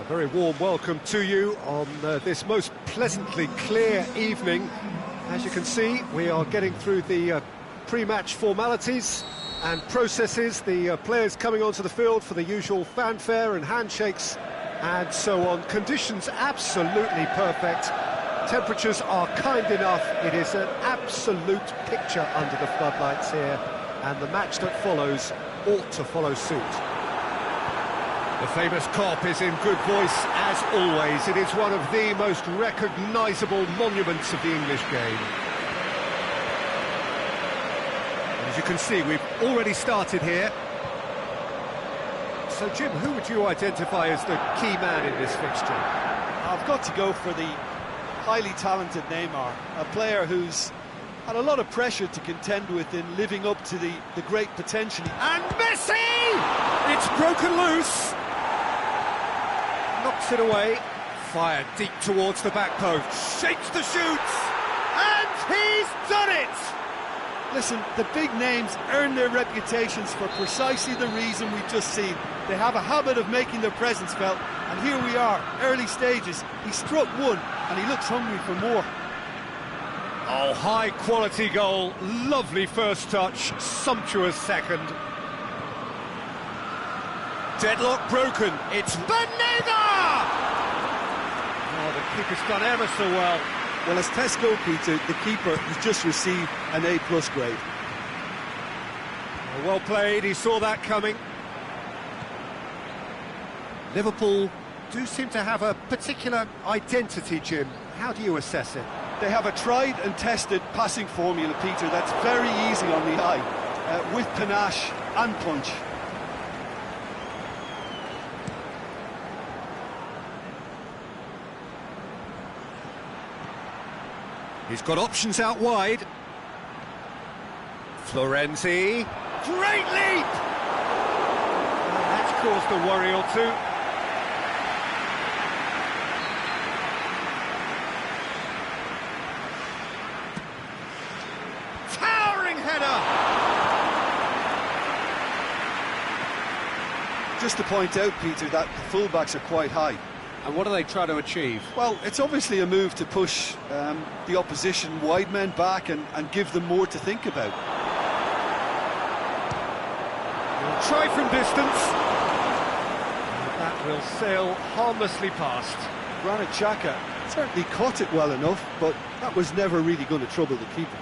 Very warm welcome to you on this most pleasantly clear evening. As you can see, we are getting through the pre-match formalities and processes, the players coming onto the field for the usual fanfare and handshakes and so on. Conditions absolutely perfect. Temperatures are kind enough. It is an absolute picture under the floodlights here, and the match that follows ought to follow suit. The famous Kop is in good voice, as always. It is one of the most recognisable monuments of the English game. And as you can see, we've already started here. So, Jim, who would you identify as the key man in this fixture? I've got to go for the highly talented Neymar, a player who's had a lot of pressure to contend with in living up to the great potential. And Messi! It's broken loose. Knocks it away, fired deep towards the back post, shapes the shoots, and he's done it! Listen, the big names earn their reputations for precisely the reason we've just seen. They have a habit of making their presence felt, and here we are, early stages. He struck one, and he looks hungry for more. Oh, high quality goal, lovely first touch, sumptuous second. Deadlock broken, it's Banega! Oh, the keeper's done ever so well. Well, as tests go, Peter, the keeper has just received an A+ grade. Well played, he saw that coming. Liverpool do seem to have a particular identity, Jim. How do you assess it? They have a tried and tested passing formula, Peter, that's very easy on the eye, with panache and punch. He's got options out wide. Florenzi. Great leap! And that's caused a worry or two. Towering header! Just to point out, Peter, that the fullbacks are quite high. And what do they try to achieve? Well, it's obviously a move to push the opposition wide men back and give them more to think about. He'll try from distance. And that will sail harmlessly past. Granit Xhaka certainly caught it well enough, but that was never really going to trouble the keeper.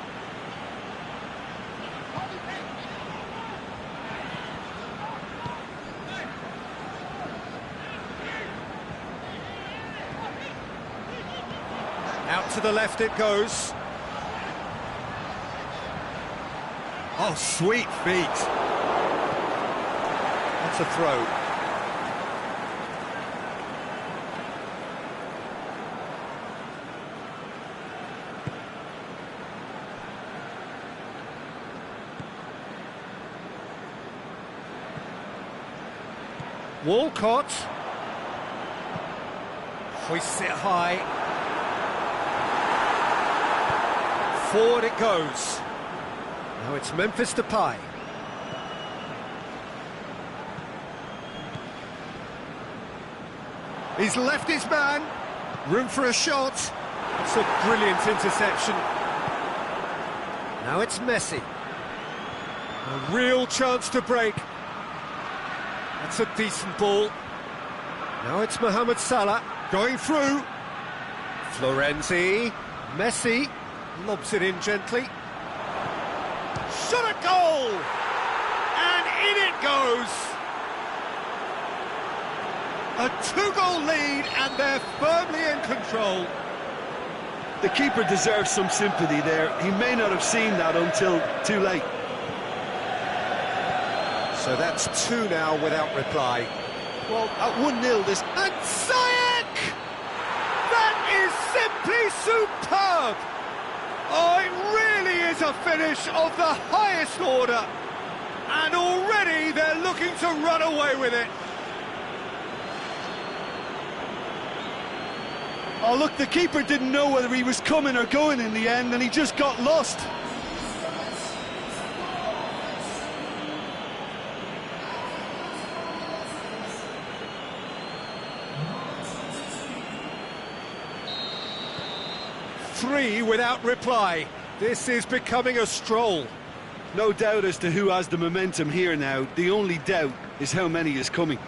Out to the left it goes. Oh, sweet feet. That's a throw. Walcott. Hoists it high. Forward it goes. Now it's Memphis Depay. He's left his man. Room for a shot. It's a brilliant interception. Now it's Messi. A real chance to break. That's a decent ball. Now it's Mohamed Salah going through. Florenzi. Messi. Lobs it in gently. Shot a goal! And in it goes! A 2-goal lead, and they're firmly in control. The keeper deserves some sympathy there. He may not have seen that until too late. So that's 2 now without reply. Well, at 1-0 this... And Ziyech! That is simply superb! Oh, it really is a finish of the highest order. And already they're looking to run away with it. Oh, look, the keeper didn't know whether he was coming or going in the end, and he just got lost. 3 without reply. This is becoming a stroll. No doubt as to who has the momentum here now. The only doubt is how many is coming.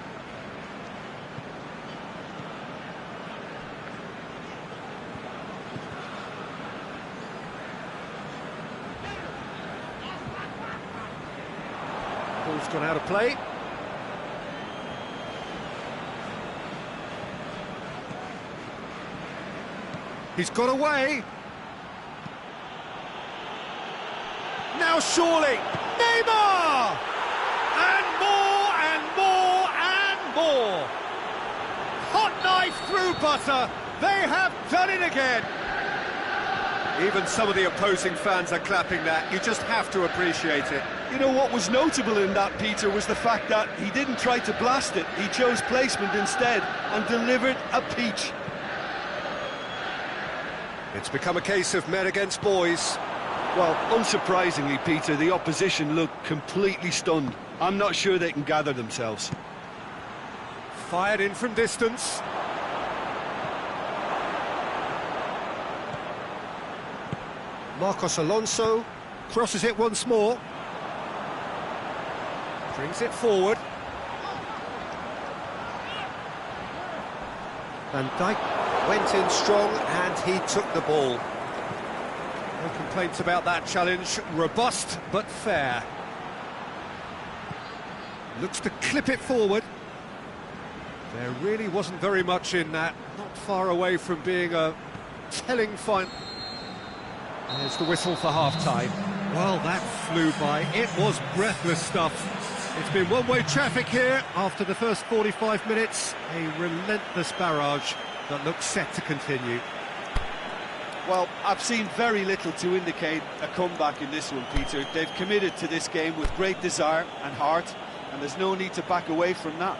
Ball's gone out of play. He's got away. Now surely, Neymar! And more and more and more. Hot knife through butter. They have done it again. Even some of the opposing fans are clapping that. You just have to appreciate it. You know what was notable in that, Peter, was the fact that he didn't try to blast it. He chose placement instead and delivered a peach. It's become a case of men against boys. Well, unsurprisingly, Peter, the opposition look completely stunned. I'm not sure they can gather themselves. Fired in from distance. Marcos Alonso crosses it once more. Brings it forward. Van Dijk went in strong and he took the ball. No complaints about that challenge. Robust but fair. Looks to clip it forward. There really wasn't very much in that. Not far away from being a telling fight. There's the whistle for half-time. Well, that flew by. It was breathless stuff. It's been one-way traffic here after the first 45 minutes. A relentless barrage that looks set to continue. Well, I've seen very little to indicate a comeback in this one, Peter. They've committed to this game with great desire and heart, and there's no need to back away from that.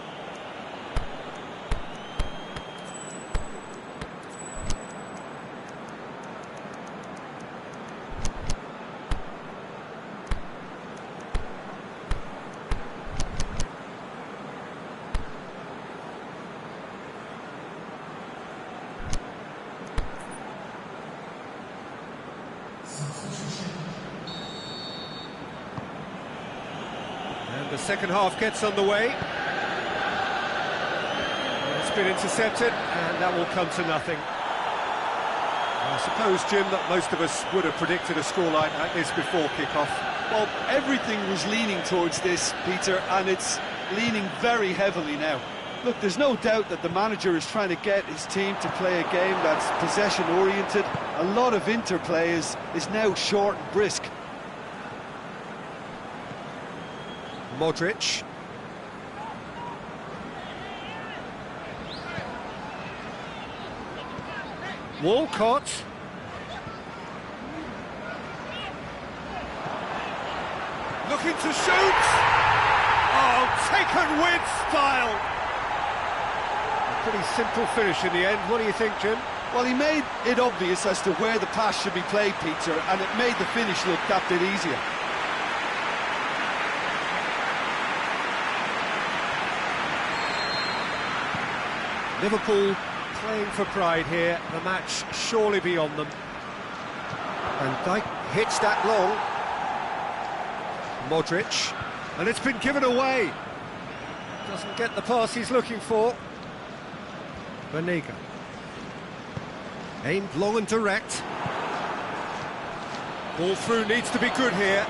And the second half gets underway. It's been intercepted, and that will come to nothing. I suppose, Jim, that most of us would have predicted a scoreline like this before kick-off. Well, everything was leaning towards this, Peter, and it's leaning very heavily now. Look, there's no doubt that the manager is trying to get his team to play a game that's possession-oriented. A lot of interplay is now short and brisk. Modric. Walcott. Looking to shoot. Oh, taken with style. A pretty simple finish in the end. What do you think, Jim? Well, he made it obvious as to where the pass should be played, Peter, and it made the finish look that bit easier. Liverpool playing for pride here, the match surely beyond them. Van Dijk hits that long. Modric, and it's been given away. Doesn't get the pass he's looking for. Banega. Aimed long and direct. Ball through needs to be good here.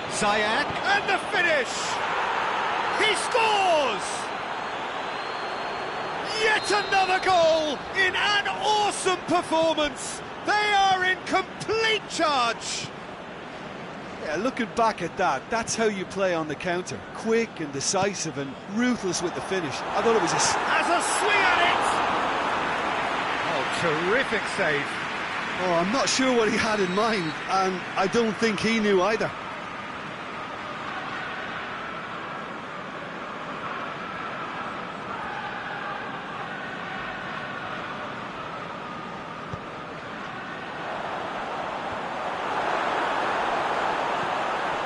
Ziyech, and the finish! He scores! Yet another goal in an awesome performance. They are in complete charge. Yeah, looking back at that, that's how you play on the counter. Quick and decisive and ruthless with the finish. I thought it was Has a swing at it! Oh, terrific save. Oh, I'm not sure what he had in mind, and I don't think he knew either.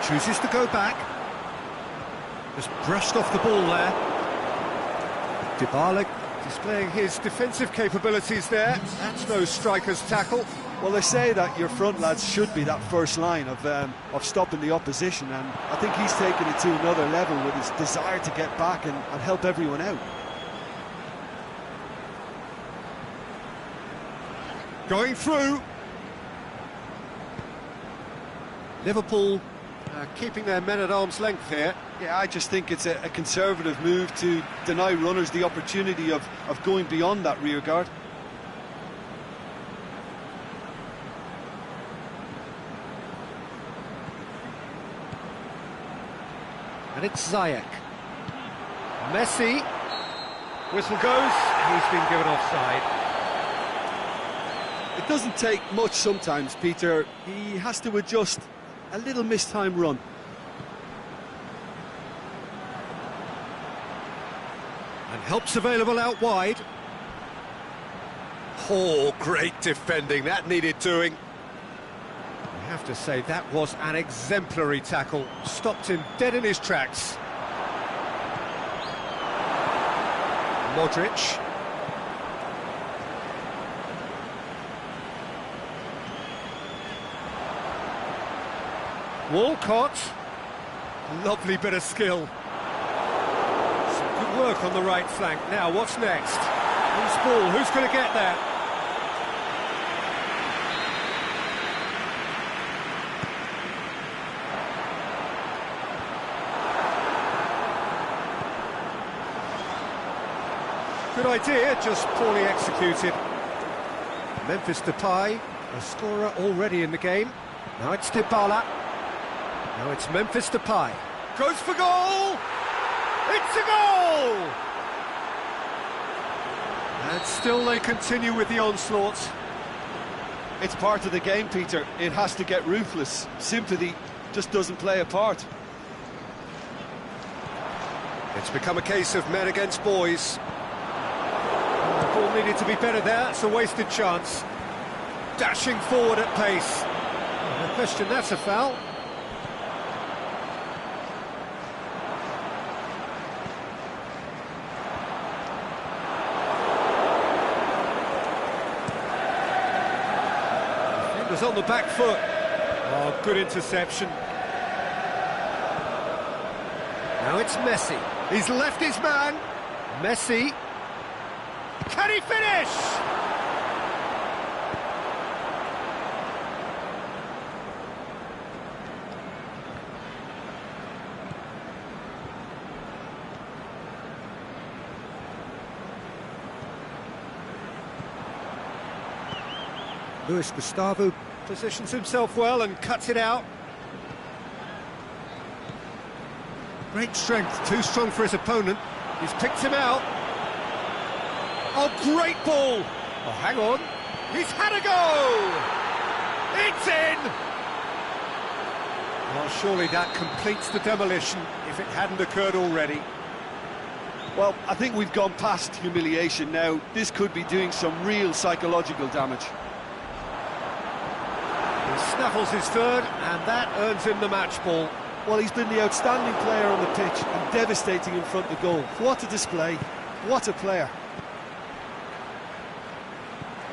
Chooses to go back. Just brushed off the ball there. Dybala Displaying his defensive capabilities there. That's no striker's tackle. Well, they say that your front lads should be that first line of stopping the opposition, and I think he's taken it to another level with his desire to get back and help everyone out. Going through. Liverpool keeping their men at arm's length here. Yeah, I just think it's a conservative move to deny runners the opportunity of going beyond that rear guard. And it's Ziyech. Messi. Whistle goes. He's been given offside. It doesn't take much sometimes, Peter. He has to adjust a little mistimed run. And help's available out wide. Oh, great defending. That needed doing. I have to say, that was an exemplary tackle. Stopped him dead in his tracks. Modric. Walcott. Lovely bit of skill. Some good work on the right flank. Now, what's next? Who's ball? Who's going to get there? Good idea, just poorly executed. Memphis Depay, a scorer already in the game. Now it's Dybala. Now it's Memphis Depay. Goes for goal! It's a goal! And still they continue with the onslaught. It's part of the game, Peter. It has to get ruthless. Sympathy just doesn't play a part. It's become a case of men against boys. The ball needed to be better there. It's a wasted chance. Dashing forward at pace. No question, that's a foul. Defender's on the back foot. Oh, good interception. Now it's Messi. He's left his man. Messi. Can he finish? Luis Gustavo positions himself well and cuts it out. Great strength, too strong for his opponent. He's picked him out. Oh, great ball! Oh, hang on. He's had a go! It's in! Well, surely that completes the demolition if it hadn't occurred already. Well, I think we've gone past humiliation now. This could be doing some real psychological damage. He snaffles his third, and that earns him the match ball. Well, he's been the outstanding player on the pitch and devastating in front of goal. What a display. What a player.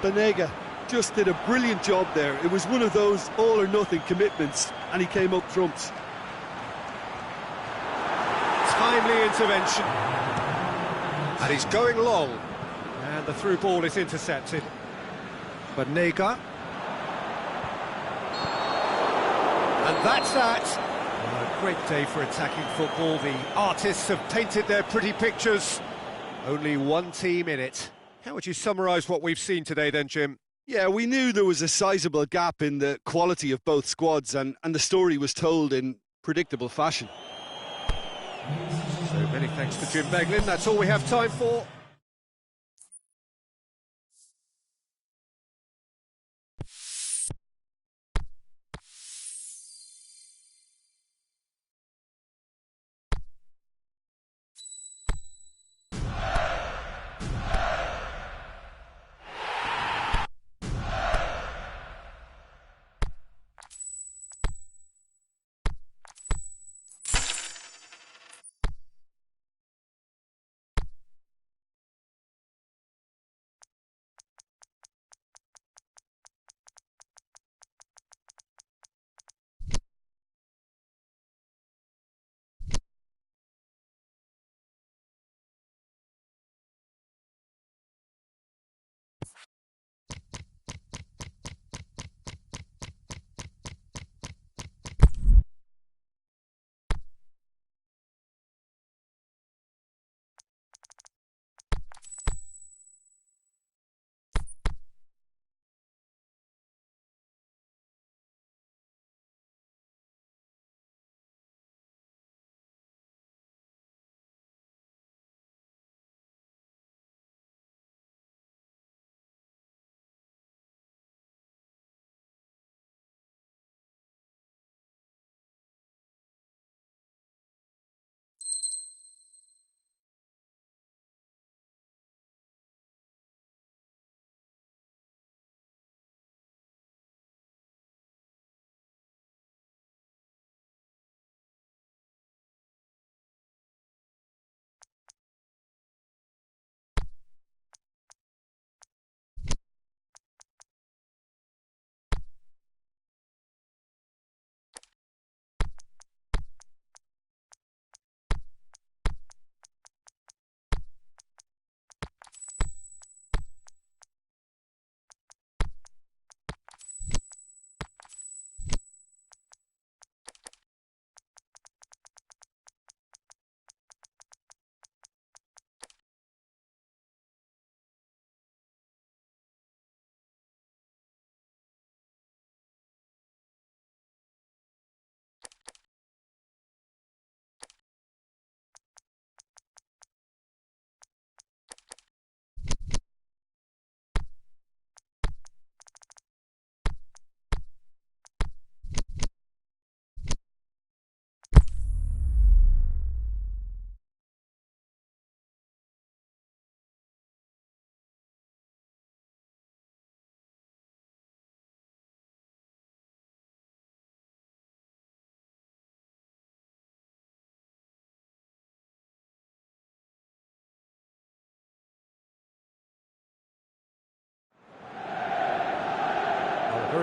Banega just did a brilliant job there. It was one of those all-or-nothing commitments, and he came up trumps. Timely intervention. And he's going long. And the through ball is intercepted. Banega. And that's that. A great day for attacking football. The artists have painted their pretty pictures. Only one team in it. How would you summarise what we've seen today then, Jim? Yeah, we knew there was a sizable gap in the quality of both squads, and the story was told in predictable fashion. So many thanks to Jim Beglin. That's all we have time for.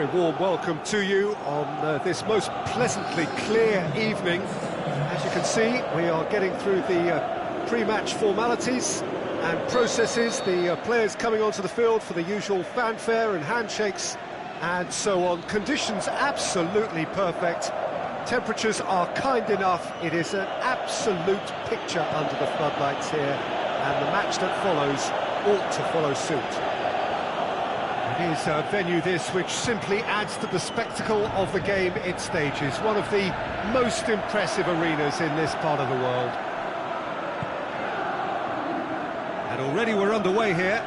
Very warm welcome to you on this most pleasantly clear evening. As you can see, we are getting through the pre-match formalities and processes, the players coming onto the field for the usual fanfare and handshakes and so on. Conditions absolutely perfect. Temperatures are kind enough. It is an absolute picture under the floodlights here, and the match that follows ought to follow suit. It is a venue this which simply adds to the spectacle of the game it stages. One of the most impressive arenas in this part of the world. And already we're underway here.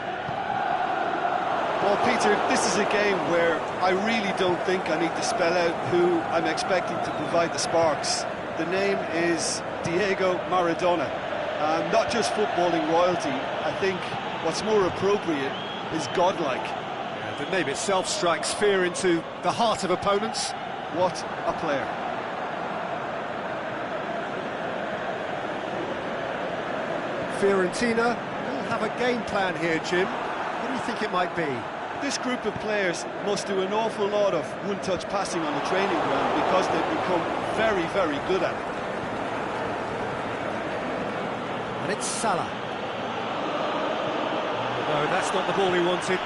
Well, Peter, this is a game where I really don't think I need to spell out who I'm expecting to provide the sparks. The name is Diego Maradona. Not just footballing royalty, I think what's more appropriate is godlike. The name itself strikes fear into the heart of opponents. What a player. Fiorentina will have a game plan here, Jim. What do you think it might be? This group of players must do an awful lot of one-touch passing on the training ground because they've become very, very good at it. And it's Salah. No, that's not the ball he wanted.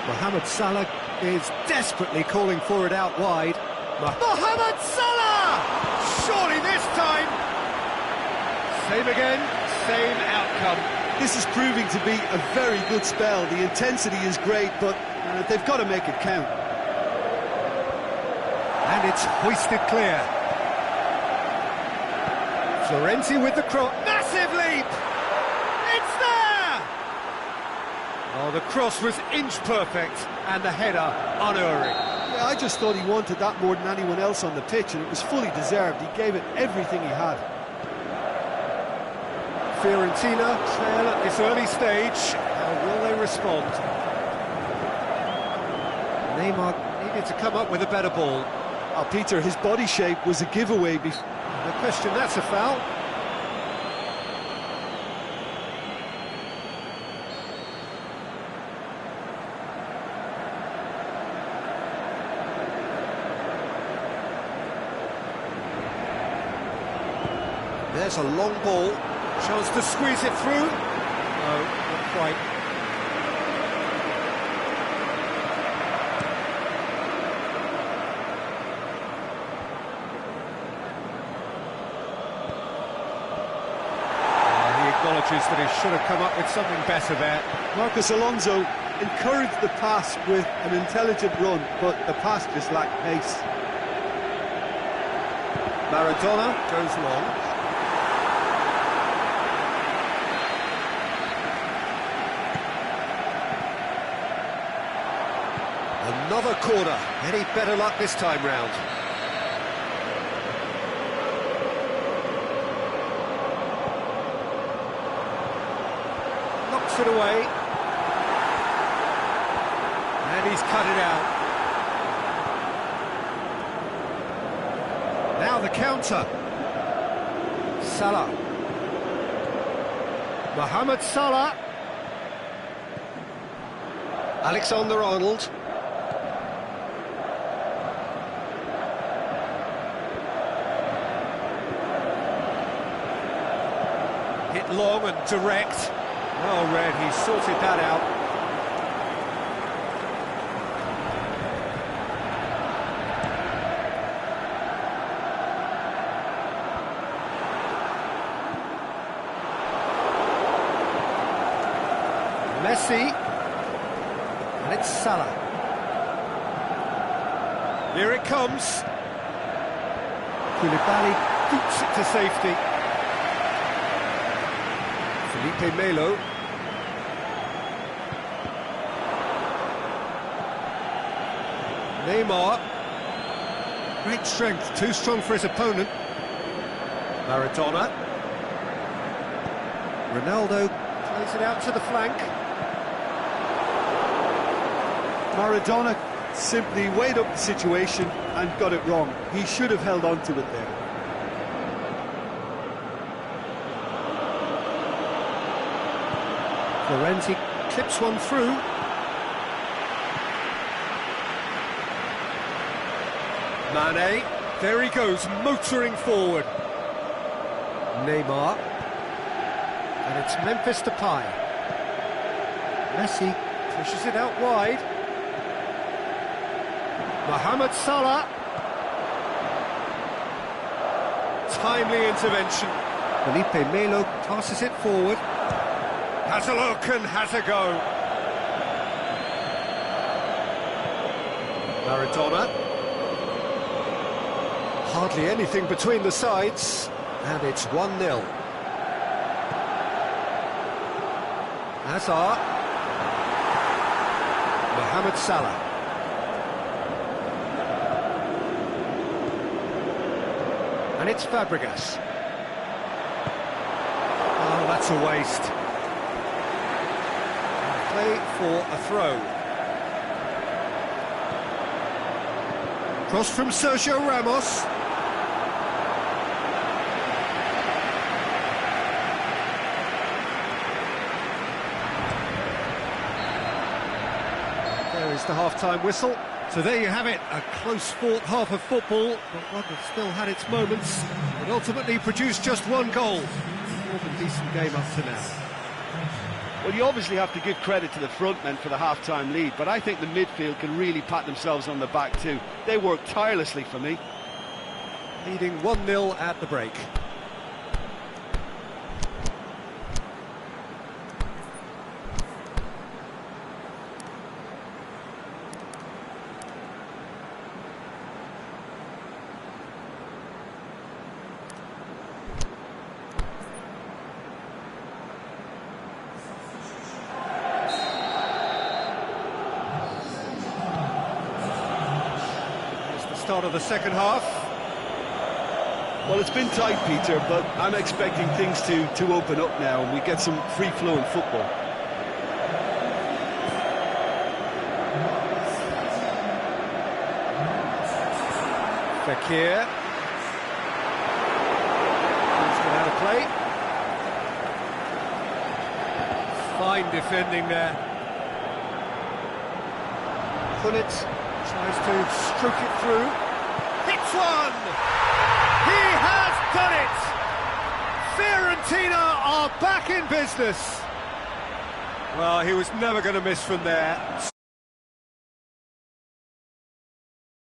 Mohamed Salah is desperately calling for it out wide. Mohamed Salah! Surely this time! Same again, same outcome. This is proving to be a very good spell. The intensity is great, but they've got to make it count. And it's hoisted clear. Florenzi with the cross. Massive leap! It's there! Oh, the cross was inch perfect, and the header unerring. Yeah, I just thought he wanted that more than anyone else on the pitch, and it was fully deserved. He gave it everything he had. Fiorentina trail at this early stage. How will they respond? Neymar needed to come up with a better ball. Oh, Peter, his body shape was a giveaway before. No question, that's a foul. There's a long ball. Chance to squeeze it through. No, not quite. He acknowledges that he should have come up with something better there. Marcos Alonso encouraged the pass with an intelligent run, but the pass just lacked pace. Maradona goes long. Another corner. Any better luck this time round? Knocks it away. And he's cut it out. Now the counter. Salah. Mohamed Salah. Alexander-Arnold. Hit long and direct. Well read, he sorted that out. Messi. And it's Salah. Here it comes. Koulibaly boots it to safety. Felipe Melo. Neymar. Great strength, too strong for his opponent. Maradona. Ronaldo plays it out to the flank. Maradona simply weighed up the situation and got it wrong. He should have held on to it there. Florenzi clips one through. Mane, there he goes, motoring forward. Neymar, and it's Memphis Depay. Messi pushes it out wide. Mohamed Salah. Timely intervention. Felipe Melo passes it forward. Has a look and has a go. Maradona. Hardly anything between the sides, and it's 1-0. Hazard. Mohamed Salah. And it's Fabregas. Oh, that's a waste. Play for a throw. Cross from Sergio Ramos. There is the half-time whistle. So there you have it, a close-fought half of football, but one that still had its moments, but ultimately produced just one goal. More than decent game up to now. Well, you obviously have to give credit to the front men for the half-time lead, but I think the midfield can really pat themselves on the back too. They worked tirelessly for me. Leading 1-0 at the break. Start of the second half. Well, it's been tight, Peter, but I'm expecting things to open up now and we get some free-flowing football. Fekir. Let's get out of play. Fine defending there. Pullet tries to stroke it through. Hits one! He has done it! Fiorentina are back in business. Well, he was never going to miss from there.